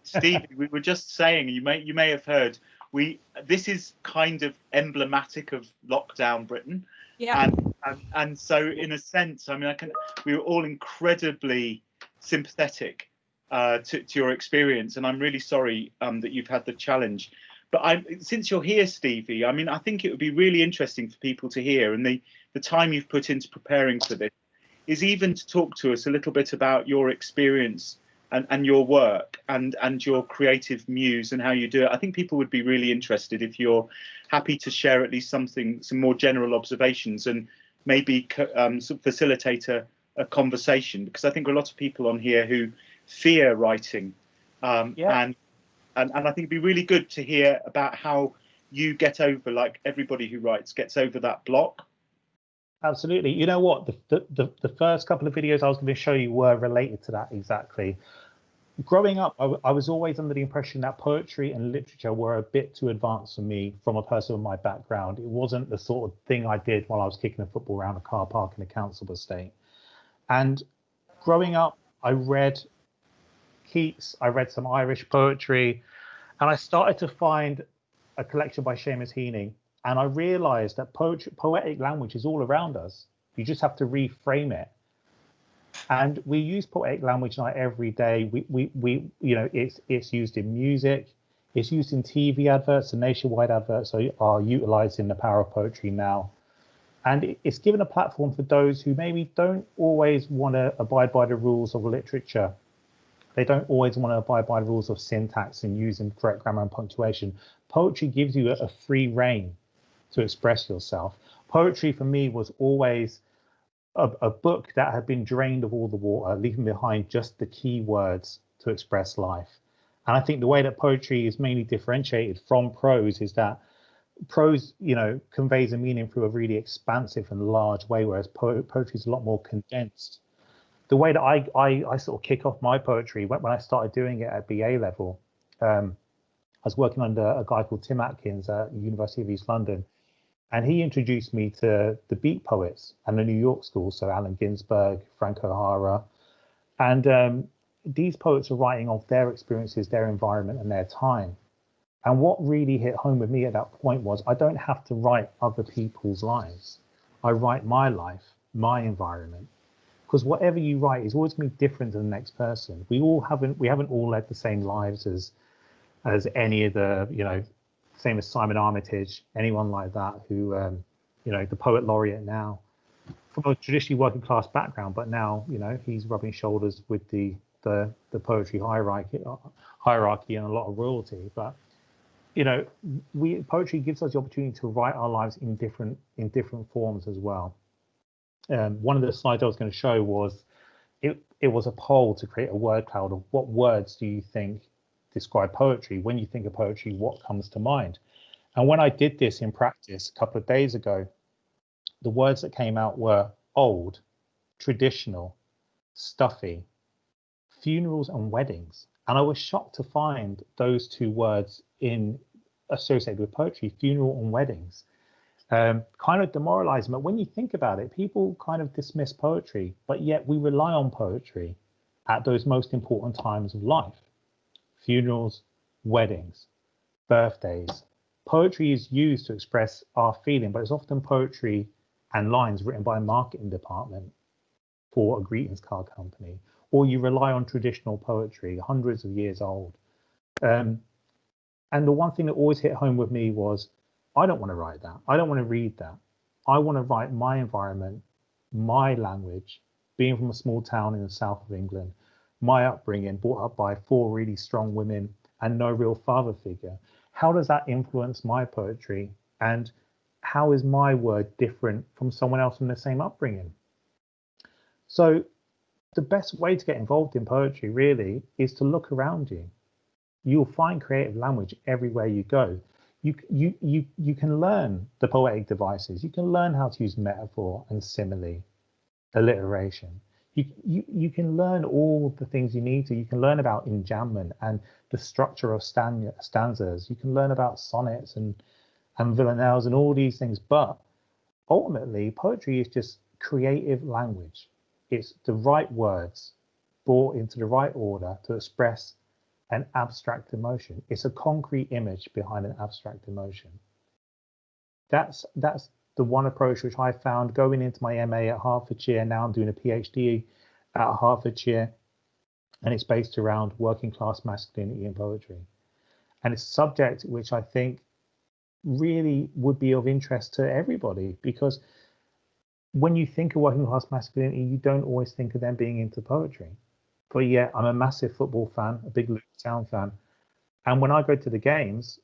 Stevie, we were just saying, you may have heard, this is kind of emblematic of lockdown Britain. Yeah. And so in a sense, I mean, we were all incredibly sympathetic to your experience, and I'm really sorry that you've had the challenge. But since you're here, Stevie, I mean, I think it would be really interesting for people to hear, and the time you've put into preparing for this is even to talk to us a little bit about your experience and your work and your creative muse and how you do it. I think people would be really interested if you're happy to share at least some more general observations and maybe facilitate a conversation, because I think there are a lot of people on here who fear writing, and I think it'd be really good to hear about how you get over, like everybody who writes gets over that block. Absolutely. You know what? The first couple of videos I was going to show you were related to that exactly. Growing up, I was always under the impression that poetry and literature were a bit too advanced for me from a person with my background. It wasn't the sort of thing I did while I was kicking a football around a car park in a council estate. And growing up, I read Keats, I read some Irish poetry, and I started to find a collection by Seamus Heaney. And I realized that poetic language is all around us. You just have to reframe it. And we use poetic language like every day. We you know, it's used in music, it's used in TV adverts, and nationwide adverts are utilizing the power of poetry now. And it's given a platform for those who maybe don't always want to abide by the rules of literature. They don't always want to abide by the rules of syntax and using correct grammar and punctuation. Poetry gives you a free rein to express yourself. Poetry for me was always a book that had been drained of all the water, leaving behind just the key words to express life. And I think the way that poetry is mainly differentiated from prose is that prose, you know, conveys a meaning through a really expansive and large way, whereas poetry is a lot more condensed. The way that I sort of kick off my poetry when I started doing it at BA level, I was working under a guy called Tim Atkins at University of East London. And he introduced me to the beat poets and the New York school, so Allen Ginsberg, Frank O'Hara. And these poets are writing of their experiences, their environment, and their time. And what really hit home with me at that point was I don't have to write other people's lives. I write my life, my environment. Because whatever you write is always going to be different to the next person. We haven't all led the same lives as any of the, you know, same as Simon Armitage, anyone like that who, you know, the poet laureate now, from a traditionally working class background, but now, you know, he's rubbing shoulders with the poetry hierarchy and a lot of royalty. But, you know, poetry gives us the opportunity to write our lives in different forms as well. One of the slides I was going to show was it was a poll to create a word cloud of what words do you think describe poetry. When you think of poetry, what comes to mind? And when I did this in practice a couple of days ago, the words that came out were old, traditional, stuffy, funerals and weddings. And I was shocked to find those two words associated with poetry, funeral and weddings. Kind of demoralizing, but when you think about it, people kind of dismiss poetry, but yet we rely on poetry at those most important times of life. Funerals, weddings, birthdays. Poetry is used to express our feeling, but it's often poetry and lines written by a marketing department for a greetings card company, or you rely on traditional poetry, hundreds of years old. And the one thing that always hit home with me was, I don't want to write that. I don't want to read that. I want to write my environment, my language, being from a small town in the south of England, my upbringing, brought up by 4 really strong women and no real father figure. How does that influence my poetry? And how is my word different from someone else from the same upbringing? So the best way to get involved in poetry really is to look around you. You'll find creative language everywhere you go. You can learn the poetic devices. You can learn how to use metaphor and simile, alliteration. You can learn all the things you need to. You can learn about enjambment and the structure of stanzas. You can learn about sonnets and villanelles and all these things. But ultimately, poetry is just creative language. It's the right words brought into the right order to express an abstract emotion. It's a concrete image behind an abstract emotion. That's the one approach which I found going into my MA at Hertfordshire. Now I'm doing a PhD at Hertfordshire, and it's based around working class masculinity in poetry. And it's a subject which I think really would be of interest to everybody, because when you think of working class masculinity, you don't always think of them being into poetry. But yeah, I'm a massive football fan, a big Luton Town fan. And when I go to the games,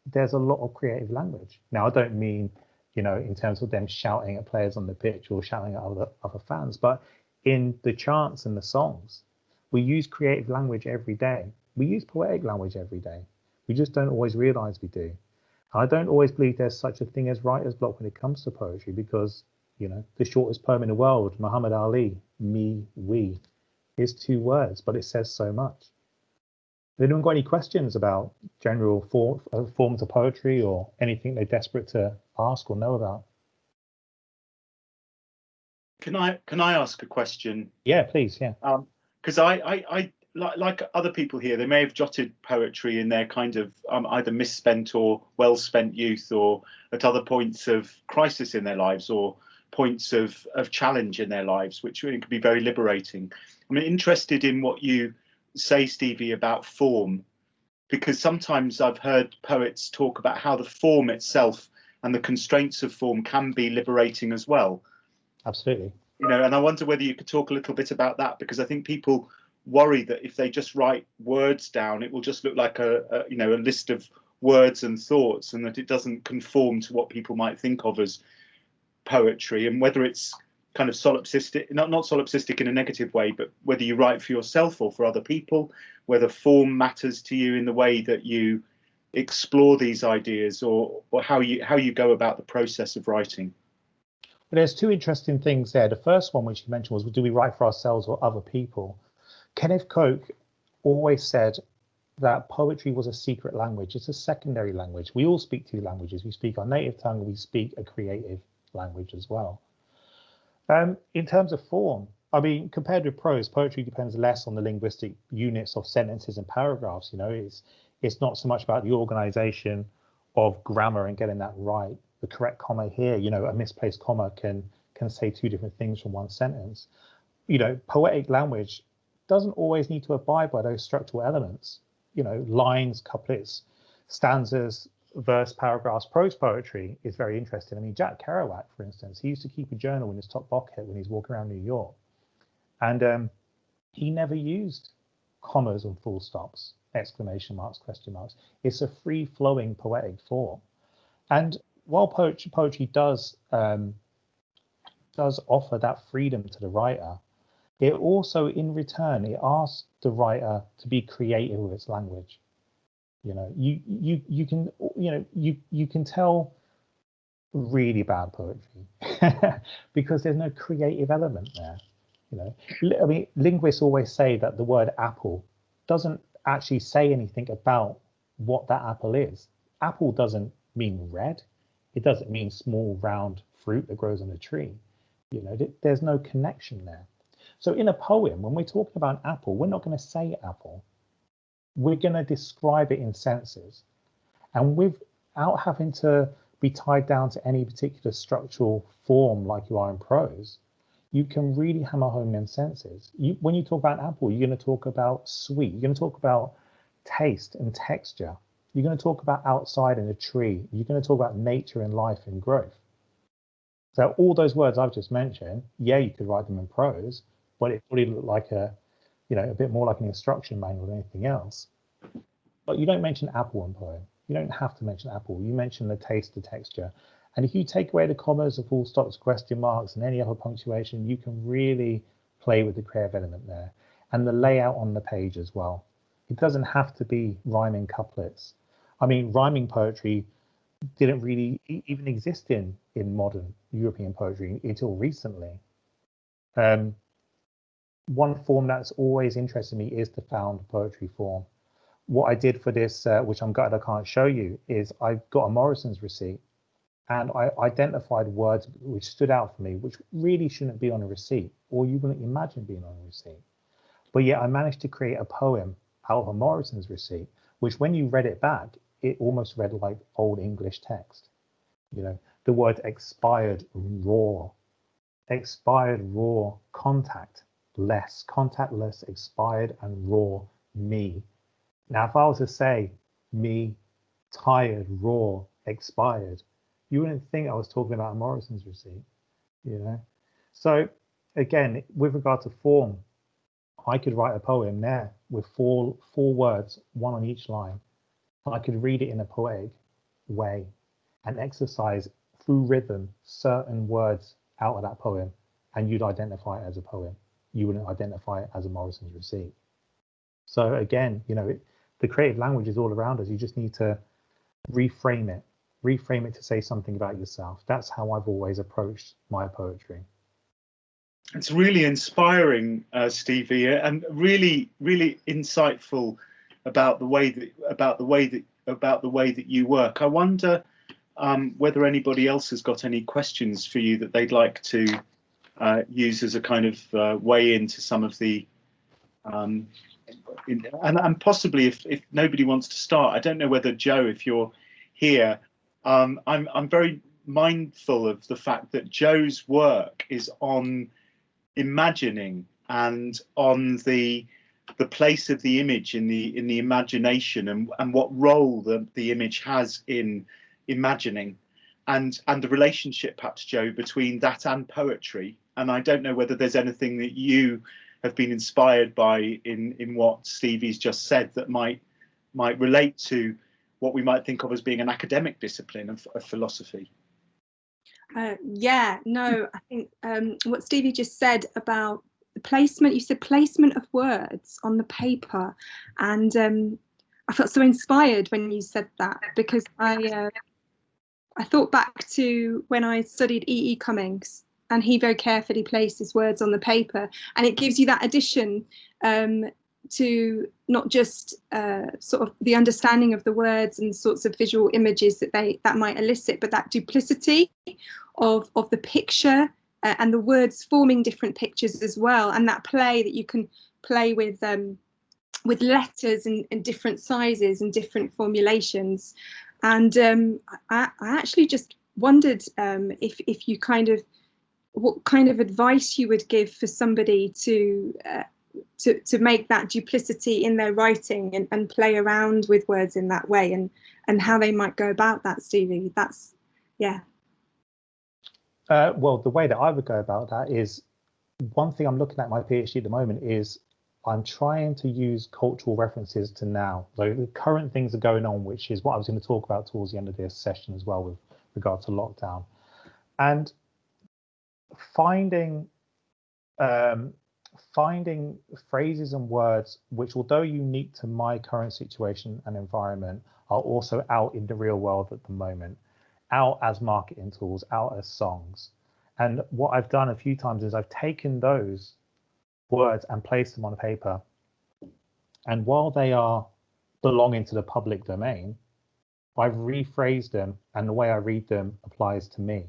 there's a lot of creative language. Now, I don't mean, in terms of them shouting at players on the pitch or shouting at other fans, but in the chants and the songs, we use creative language every day. We use poetic language every day. We just don't always realize we do. I don't always believe there's such a thing as writer's block when it comes to poetry, because, the shortest poem in the world, Muhammad Ali, me, we, is 2 words, but it says so much. Has anyone got any questions about general forms of poetry or anything they're desperate to ask or know about? Can I ask a question? Yeah, please. Yeah. Because I like other people here, they may have jotted poetry in their kind of either misspent or well-spent youth, or at other points of crisis in their lives, or points of challenge in their lives, which really could be very liberating. I'm interested in what you say, Stevie, about form, because sometimes I've heard poets talk about how the form itself and the constraints of form can be liberating as well. Absolutely. And I wonder whether you could talk a little bit about that, because I think people worry that if they just write words down, it will just look like a list of words and thoughts, and that it doesn't conform to what people might think of as poetry, and whether it's kind of solipsistic, not solipsistic in a negative way, but whether you write for yourself or for other people, whether form matters to you in the way that you explore these ideas, or how you go about the process of writing. But there's 2 interesting things there. The first one, which you mentioned, was, do we write for ourselves or other people? Kenneth Coke always said that poetry was a secret language. It's a secondary language. We all speak 2 languages. We speak our native tongue, we speak a creative language as well. In terms of form, compared with prose, poetry depends less on the linguistic units of sentences and paragraphs. It's not so much about the organization of grammar and getting that right. The correct comma here, a misplaced comma can say 2 different things from one sentence. Poetic language doesn't always need to abide by those structural elements. Lines, couplets, stanzas, verse, paragraphs. Prose poetry is very interesting. Jack Kerouac, for instance, he used to keep a journal in his top pocket when he's walking around New York, and he never used commas and full stops, exclamation marks, question marks. It's a free-flowing poetic form. And while poetry does offer that freedom to the writer, it also, in return, it asks the writer to be creative with its language. You can tell really bad poetry because there's no creative element there. Linguists always say that the word apple doesn't actually say anything about what that apple is. Apple doesn't mean red. It doesn't mean small round fruit that grows on a tree. There's no connection there. So in a poem, when we're talking about an apple, we're not going to say apple. We're going to describe it in senses, and without having to be tied down to any particular structural form like you are in prose, you can really hammer home in senses. When you talk about apple, you're going to talk about sweet. You're going to talk about taste and texture. You're going to talk about outside in a tree. You're going to talk about nature and life and growth. So all those words I've just mentioned, yeah, you could write them in prose, but it probably look like a bit more like an instruction manual than anything else. But you don't mention apple in poem. You don't have to mention apple. You mention the taste, the texture. And if you take away the commas, the full stops, question marks, and any other punctuation, you can really play with the creative element there. And the layout on the page as well. It doesn't have to be rhyming couplets. Rhyming poetry didn't really even exist in modern European poetry until recently. One form that's always interested me is the found poetry form. What I did for this, which I'm gutted I can't show you, is I got a Morrison's receipt and I identified words which stood out for me, which really shouldn't be on a receipt, or you wouldn't imagine being on a receipt. But yet I managed to create a poem out of a Morrison's receipt, which when you read it back, it almost read like old English text. You know, the word expired raw, contact less, contactless, expired, and raw me. Now, if I was to say me, tired, raw, expired, you wouldn't think I was talking about a Morrison's receipt, you know? So again, with regard to form, I could write a poem there with four words, one on each line. I could read it in a poetic way and exercise through rhythm certain words out of that poem, and you'd identify it as a poem. You wouldn't identify it as a Morrison's receipt. So again, you know, the creative language is all around us. You just need to reframe it to say something about yourself. That's how I've always approached my poetry. It's really inspiring, Stevie, and really, really insightful about the way that you work. I wonder whether anybody else has got any questions for you that they'd like to use as a kind of way into some of the and possibly if nobody wants to start, I don't know whether Joe, if you're here, I'm very mindful of the fact that Joe's work is on imagining and on the place of the image in the imagination, and what role the image has in imagining, and the relationship, perhaps, Joe, between that and poetry. And I don't know whether there's anything that you have been inspired by in what Stevie's just said that might relate to what we might think of as being an academic discipline of philosophy. Yeah, no, I think what Stevie just said about the placement, you said placement of words on the paper, and I felt so inspired when you said that, because I thought back to when I studied E.E. Cummings, and he very carefully placed his words on the paper, and it gives you that addition to not just sort of the understanding of the words and sorts of visual images that might elicit, but that duplicity of the picture and the words forming different pictures as well, and that play that you can play with letters in different sizes and different formulations. And I actually just wondered if you what kind of advice you would give for somebody to make that duplicity in their writing and play around with words in that way, and how they might go about that, Stevie. That's, yeah. Well, the way that I would go about that is, one thing I'm looking at my PhD at the moment is I'm trying to use cultural references to now. So the current things are going on, which is what I was going to talk about towards the end of this session as well with regard to lockdown, and finding phrases and words which, although unique to my current situation and environment, are also out in the real world at the moment, out as marketing tools, out as songs. And what I've done a few times is I've taken those words and placed them on paper, and while they are belonging to the public domain, I've rephrased them, and the way I read them applies to me,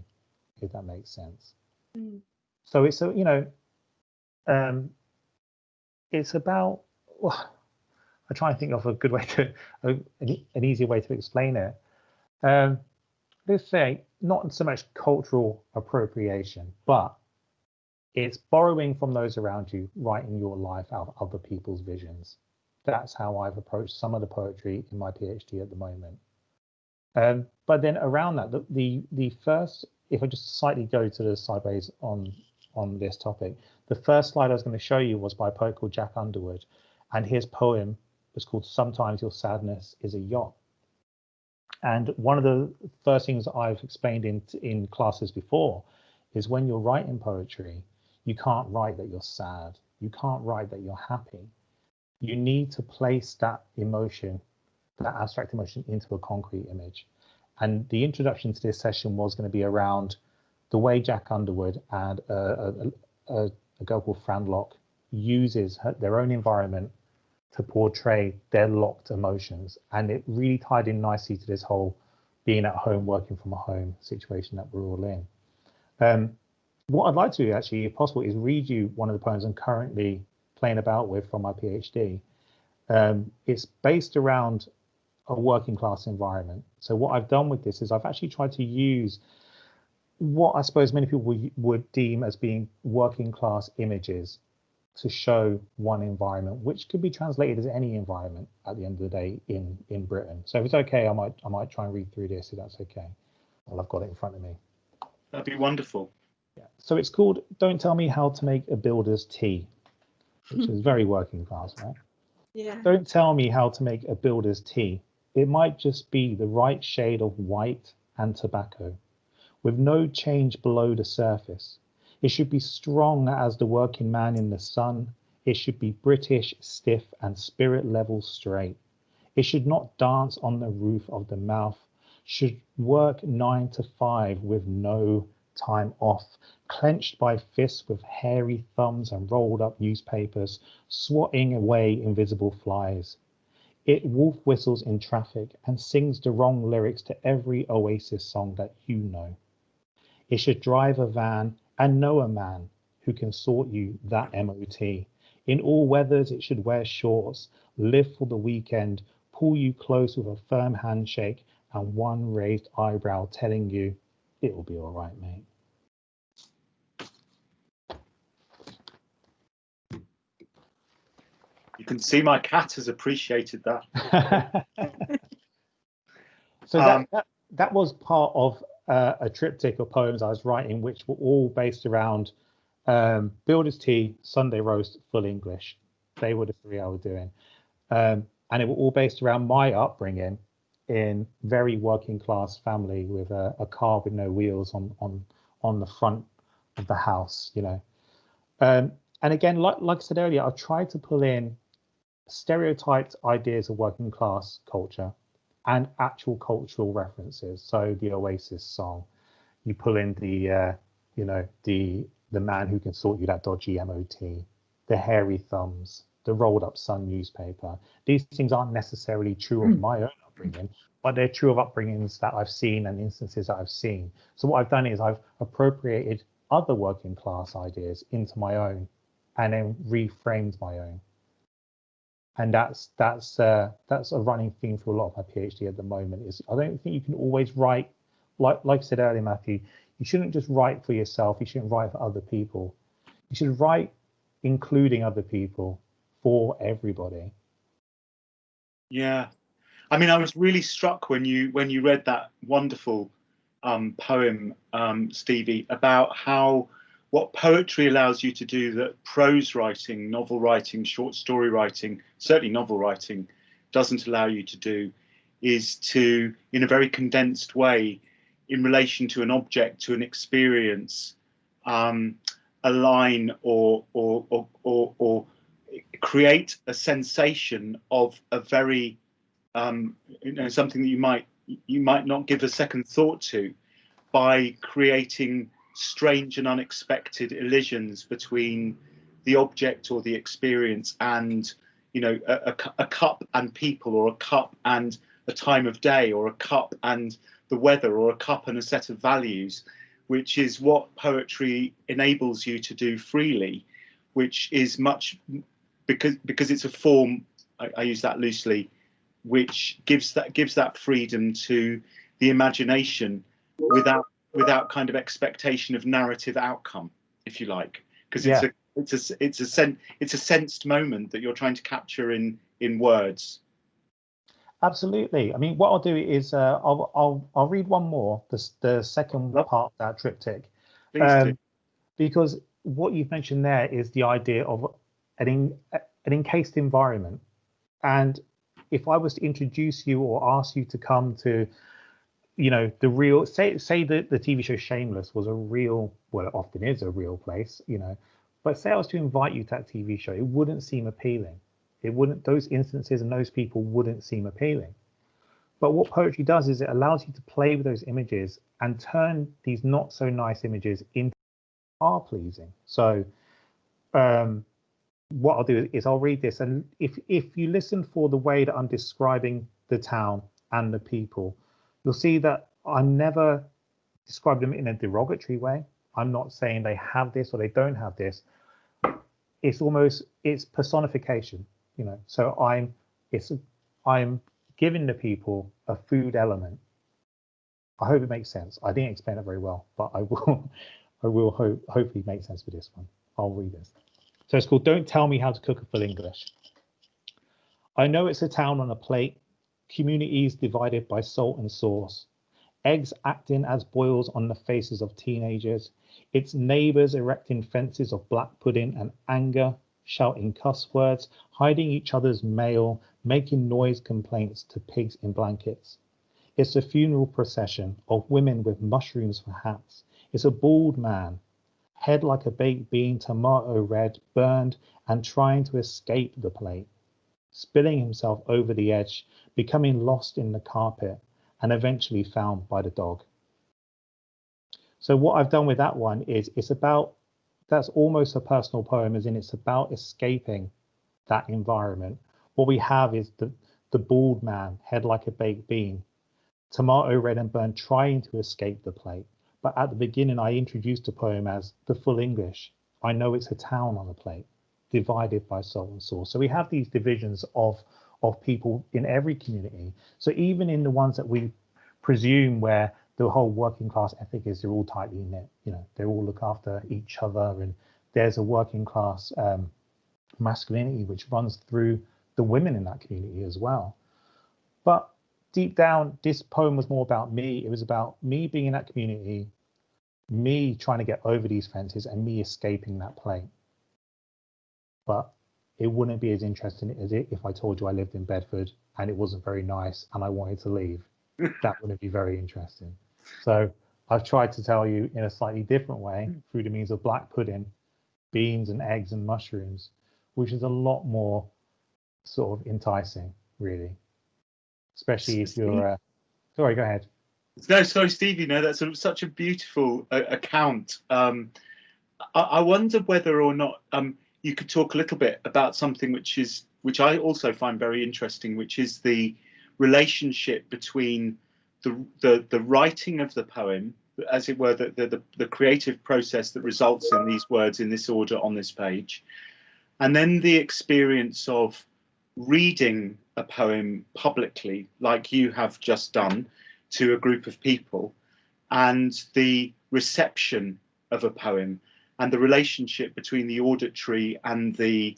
if that makes sense. So it's a, you know, it's about, well, I try and think of a good way to an easier way to explain it. Let's say not so much cultural appropriation, but it's borrowing from those around you, writing your life out of other people's visions. That's how I've approached some of the poetry in my PhD at the moment. But then around that, the first, if I just slightly go to the sideways on this topic, the first slide I was going to show you was by a poet called Jack Underwood, and his poem was called "Sometimes Your Sadness is a Yacht." And one of the first things I've explained in classes before is, when you're writing poetry, you can't write that you're sad. You can't write that you're happy. You need to place that emotion, that abstract emotion, into a concrete image. And the introduction to this session was going to be around the way Jack Underwood and a girl called Fran Locke uses their own environment to portray their locked emotions. And it really tied in nicely to this whole being at home, working from a home situation that we're all in. What I'd like to do, actually, if possible, is read you one of the poems I'm currently playing about with from my PhD. It's based around a working class environment. So what I've done with this is I've actually tried to use what I suppose many people would deem as being working class images to show one environment, which could be translated as any environment at the end of the day in Britain. So if it's okay, I might try and read through this if that's okay. Well, I've got it in front of me. That'd be wonderful. Yeah. So it's called "Don't Tell Me How to Make a Builder's Tea," which is very working class, right? Yeah. Don't tell me how to make a builder's tea. It might just be the right shade of white and tobacco, with no change below the surface. It should be strong as the working man in the sun. It should be British, stiff, and spirit level straight. It should not dance on the roof of the mouth. Should work 9 to 5 with no time off, clenched by fists with hairy thumbs and rolled up newspapers, swatting away invisible flies. It wolf whistles in traffic and sings the wrong lyrics to every Oasis song that you know. It should drive a van and know a man who can sort you that MOT. In all weathers, it should wear shorts, live for the weekend, pull you close with a firm handshake and one raised eyebrow telling you, it'll be all right, mate. You can see my cat has appreciated that. So that was part of a triptych of poems I was writing, which were all based around Builder's Tea, Sunday Roast, Full English. They were the 3 I was doing. And they were all based around my upbringing in very working class family with a car with no wheels on the front of the house, you know. And again, like I said earlier, I've tried to pull in stereotyped ideas of working class culture and actual cultural references. So the Oasis song, you pull in the the man who can sort you that dodgy MOT, the hairy thumbs, the rolled up Sun newspaper. These things aren't necessarily true of my own upbringing, but they're true of upbringings that I've seen and instances that I've seen. So what I've done is I've appropriated other working class ideas into my own and then reframed my own. And that's a running theme for a lot of my PhD at the moment. Is I don't think you can always write, like I said earlier, Matthew, you shouldn't just write for yourself, you shouldn't write for other people. You should write including other people for everybody. Yeah. I mean, I was really struck when you read that wonderful poem, Stevie, about what poetry allows you to do that prose writing, novel writing, short story writing, certainly novel writing, doesn't allow you to do, is to, in a very condensed way, in relation to an object, to an experience, align or create a sensation of a very something that you might not give a second thought to, by creating strange and unexpected elisions between the object or the experience and, you know, a cup and people, or a cup and a time of day, or a cup and the weather, or a cup and a set of values, which is what poetry enables you to do freely, which is much because it's a form, I use that loosely, which gives that freedom to the imagination without kind of expectation of narrative outcome, if you like, because it's a sensed moment that you're trying to capture in words. Absolutely. I mean, what I'll do is I'll read one more, the second part of that triptych, because what you've mentioned there is the idea of an encased environment. And if I was to introduce you or ask you to come to, you know, the real, say that the TV show Shameless was a real, well, it often is a real place, you know, but say I was to invite you to that TV show, it wouldn't seem appealing. It wouldn't, those instances and those people wouldn't seem appealing. But what poetry does is it allows you to play with those images and turn these not so nice images into are pleasing. So what I'll do is I'll read this, and if you listen for the way that I'm describing the town and the people, you'll see that I'm never describing them in a derogatory way. I'm not saying they have this or they don't have this. It's personification, you know. So I'm I'm giving the people a food element. I hope it makes sense. I didn't explain it very well, but I will hopefully make sense with this one. I'll read this. So it's called Don't Tell Me How to Cook a Full English. I know it's a town on a plate, communities divided by salt and sauce, eggs acting as boils on the faces of teenagers, its neighbours erecting fences of black pudding and anger, shouting cuss words, hiding each other's mail, making noise complaints to pigs in blankets. It's a funeral procession of women with mushrooms for hats. It's a bald man, head like a baked bean, tomato red, burned and trying to escape the plate, spilling himself over the edge, becoming lost in the carpet, and eventually found by the dog. So what I've done with that one is that's almost a personal poem, as in it's about escaping that environment. What we have is the bald man, head like a baked bean, tomato red and burned, trying to escape the plate. But at the beginning, I introduced the poem as the full English. I know it's a town on a plate, divided by salt and sauce. So we have these divisions of people in every community. So even in the ones that we presume where the whole working class ethic is they're all tightly knit, they all look after each other, and there's a working class masculinity which runs through the women in that community as well. But deep down, this poem was more about me. It was about me being in that community, me trying to get over these fences, and me escaping that plate. But it wouldn't be as interesting as it if I told you I lived in Bedford and it wasn't very nice and I wanted to leave. That wouldn't be very interesting. So I've tried to tell you in a slightly different way through the means of black pudding, beans and eggs and mushrooms, which is a lot more sort of enticing, really. Especially if you're sorry, go ahead. No, sorry, Stevie. No, that's such a beautiful account. I wonder whether or not you could talk a little bit about something which I also find very interesting, which is the relationship between the writing of the poem, as it were, the creative process that results in these words in this order on this page, and then the experience of reading a poem publicly, like you have just done, to a group of people, and the reception of a poem, and the relationship between the auditory and the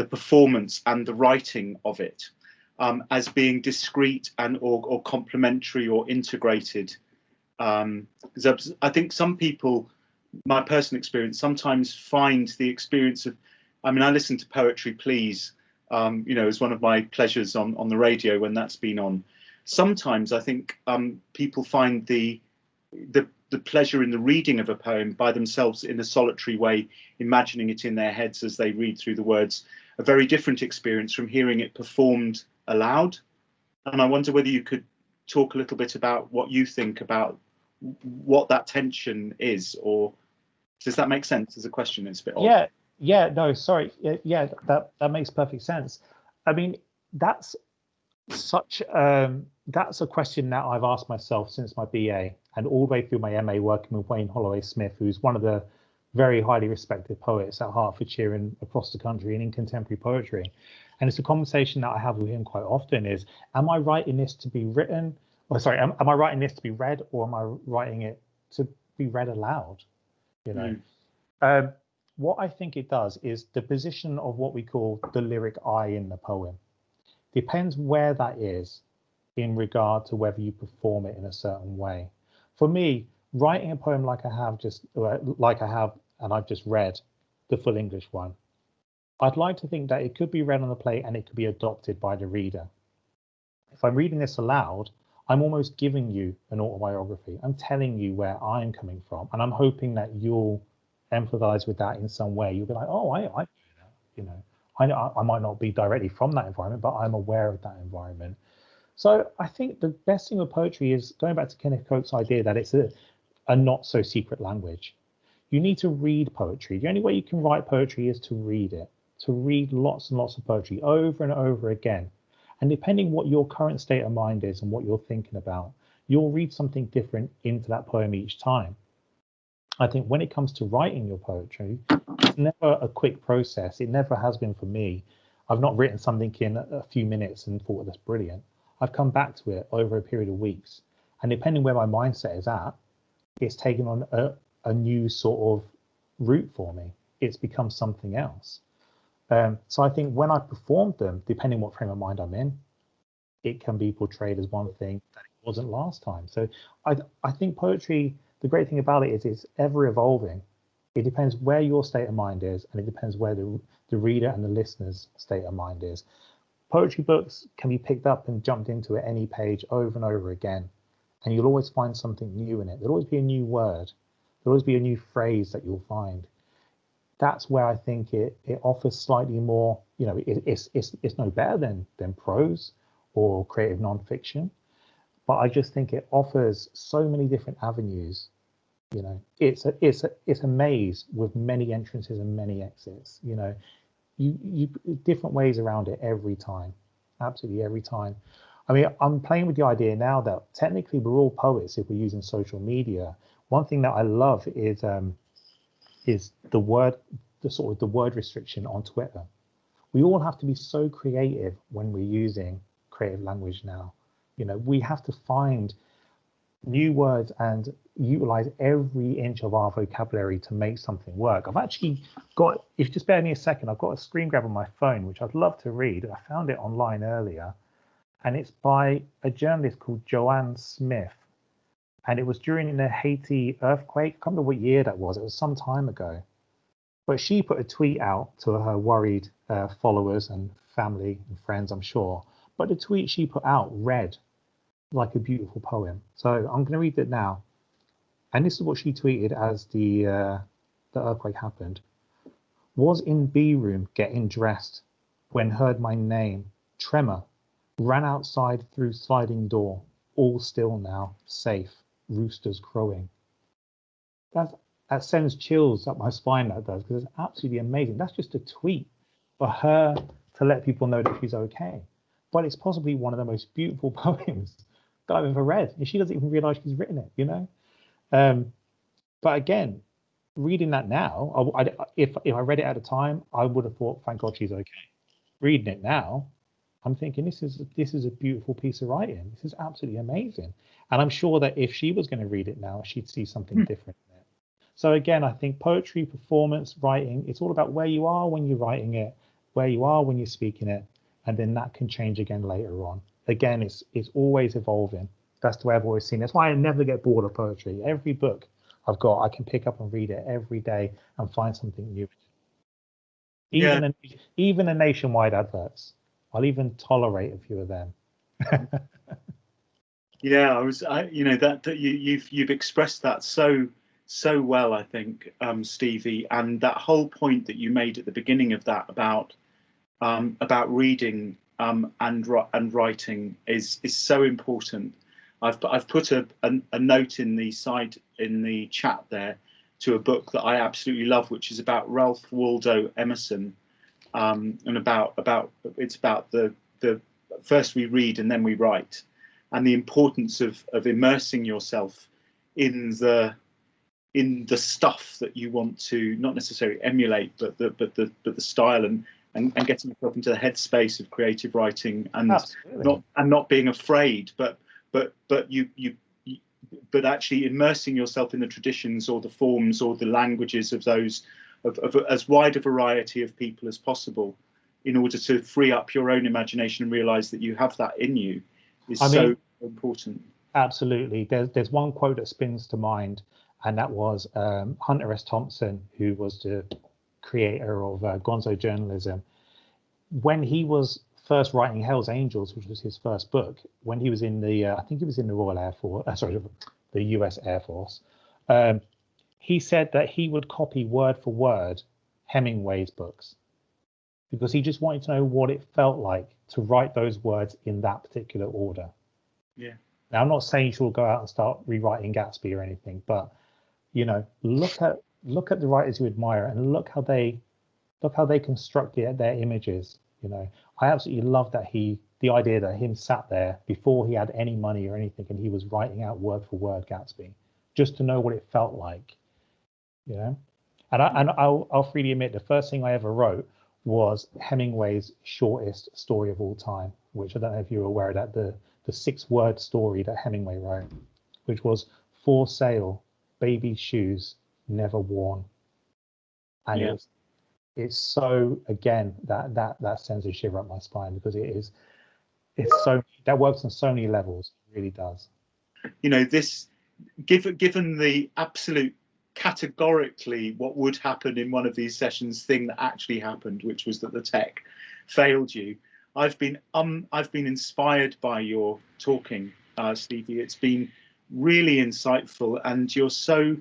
performance and the writing of it, as being discrete and or complementary or integrated. I think some people, my personal experience, sometimes find the experience of, I listen to Poetry Please, as one of my pleasures on the radio when that's been on. Sometimes I think people find the pleasure in the reading of a poem by themselves in a solitary way, imagining it in their heads as they read through the words, a very different experience from hearing it performed aloud. And I wonder whether you could talk a little bit about what you think about what that tension is, or does that make sense as a question? It's a bit odd. No, sorry. Yeah, that makes perfect sense. That's such that's a question that I've asked myself since my BA and all the way through my MA, working with Wayne Holloway Smith, who's one of the very highly respected poets at Hertfordshire and across the country and in contemporary poetry. And it's a conversation that I have with him quite often is, am I writing this to be written? Or sorry, am I writing this to be read, or am I writing it to be read aloud? What I think it does is the position of what we call the lyric I in the poem depends where that is in regard to whether you perform it in a certain way. For me, writing a poem like I have and I've just read the full English one, I'd like to think that it could be read on the plate and it could be adopted by the reader. If I'm reading this aloud, I'm almost giving you an autobiography. I'm telling you where I'm coming from, and I'm hoping that you'll empathize with that in some way. You'll be like, oh, I I might not be directly from that environment, but I'm aware of that environment. So I think the best thing with poetry is going back to Kenneth Coates' idea that it's a not so secret language. You need to read poetry. The only way you can write poetry is to read it, to read lots and lots of poetry over and over again. And depending what your current state of mind is and what you're thinking about, you'll read something different into that poem each time. I think when it comes to writing your poetry, it's never a quick process. It never has been for me. I've not written something in a few minutes and thought that's brilliant. I've come back to it over a period of weeks, and depending where my mindset is at, it's taken on a new sort of route for me. It's become something else. So I think when I performed them, depending what frame of mind I'm in, it can be portrayed as one thing that it wasn't last time. So I think poetry, the great thing about it is it's ever evolving. It depends where your state of mind is, and it depends where the reader and the listener's state of mind is. Poetry books can be picked up and jumped into at any page over and over again, and you'll always find something new in it. There'll always be a new word. There'll always be a new phrase that you'll find. That's where I think it offers slightly more, you know, it's no better than prose or creative nonfiction, but I just think it offers so many different avenues. You know, it's a maze with many entrances and many exits. You know, you different ways around it every time, absolutely every time. I mean, I'm playing with the idea now that technically we're all poets if we're using social media. One thing that I love is the word restriction on Twitter. We all have to be so creative when we're using creative language now. You know, we have to find new words and utilize every inch of our vocabulary to make something work. I've actually got, if you just bear me a second, I've got a screen grab on my phone, which I'd love to read. I found it online earlier, and it's by a journalist called Joanne Smith. And it was during the Haiti earthquake. I can't remember what year that was. It was some time ago. But she put a tweet out to her worried followers and family and friends, I'm sure. But the tweet she put out read like a beautiful poem. So I'm going to read it now. And this is what she tweeted as the earthquake happened. Was in B room getting dressed when heard my name. Tremor. Ran outside through sliding door. All still now. Safe. Roosters crowing. That sends chills up my spine, that does, because it's absolutely amazing. That's just a tweet for her to let people know that she's okay. But it's possibly one of the most beautiful poems that I've ever read, and she doesn't even realize she's written it, you know? But again, reading that now, if I read it at the time, I would have thought, thank God she's okay. Reading it now, I'm thinking this is a beautiful piece of writing. This is absolutely amazing. And I'm sure that if she was going to read it now, she'd see something different in it. So again, I think poetry, performance, writing, it's all about where you are when you're writing it, where you are when you're speaking it, and then that can change again later on. Again, it's always evolving. That's the way I've always seen it. That's why I never get bored of poetry. Every book I've got, I can pick up and read it every day and find something new. Even the nationwide adverts, I'll even tolerate a few of them. Yeah, you've expressed that so well, I think, Stevie, and that whole point that you made at the beginning of that about reading and writing is so important. I've put a note in the chat there to a book that I absolutely love, which is about Ralph Waldo Emerson, and it's about the first we read and then we write, and the importance of immersing yourself in the stuff that you want to not necessarily emulate, but the style and getting yourself into the headspace of creative writing, and not being afraid, but actually immersing yourself in the traditions or the forms or the languages of those of as wide a variety of people as possible, in order to free up your own imagination and realize that you have that in you, is so important. Absolutely. There's one quote that springs to mind, and that was Hunter S. Thompson, who was the creator of gonzo journalism. When he was first writing Hell's Angels, which was his first book, when he was in the I think he was in the Royal Air Force, the US Air Force, he said that he would copy word for word Hemingway's books, because he just wanted to know what it felt like to write those words in that particular order. Yeah. Now, I'm not saying you should go out and start rewriting Gatsby or anything, but you know, look at the writers you admire and look how they construct their images. You know, I absolutely love that the idea that him sat there before he had any money or anything, and he was writing out word for word Gatsby, just to know what it felt like. You know, and I'll freely admit, the first thing I ever wrote was Hemingway's shortest story of all time, which I don't know if you're aware of that, the 6-word story that Hemingway wrote, which was "For sale, baby shoes never worn." And Yeah. it's so, again, that sends a shiver up my spine, because it's so, that works on so many levels. It really does. You know, this, given the absolute categorically what would happen in one of these sessions thing that actually happened, which was that the tech failed you, I've been inspired by your talking, Stevie. It's been really insightful, and you're so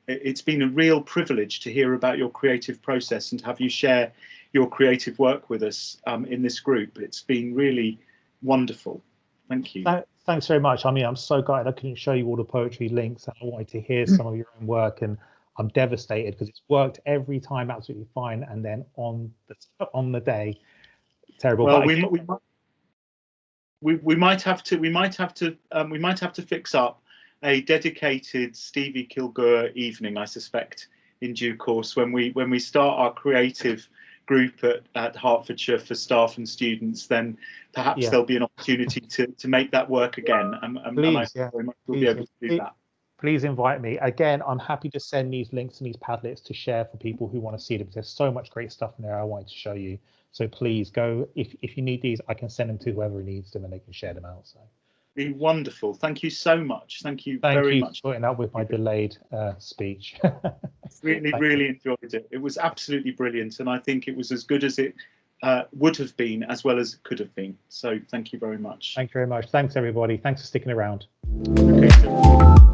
it's been a real privilege to hear about your creative process and to have you share your creative work with us in this group. It's been really wonderful. Thank you. Thanks very much. I mean, I'm so gutted I couldn't show you all the poetry links, and I wanted to hear some of your own work, and I'm devastated because it's worked every time absolutely fine, and then on the day, terrible. Well, but we might have to fix up a dedicated Stevie Kilgour evening, I suspect, in due course, when we start our creative group at Hertfordshire for staff and students. Then perhaps there'll be an opportunity to make that work again, and I very much will be able to do that. Please invite me again. I'm happy to send these links and these Padlets to share for people who want to see them. There's so much great stuff in there I wanted to show you. So please go, if you need these, I can send them to whoever needs them, and they can share them out. So be wonderful. Thank you so much. Thank you very much for putting up with my delayed speech. Really enjoyed it. It was absolutely brilliant, and I think it was as good as it would have been, as well as it could have been. So thank you very much. Thank you very much. Thanks everybody. Thanks for sticking around. Okay, so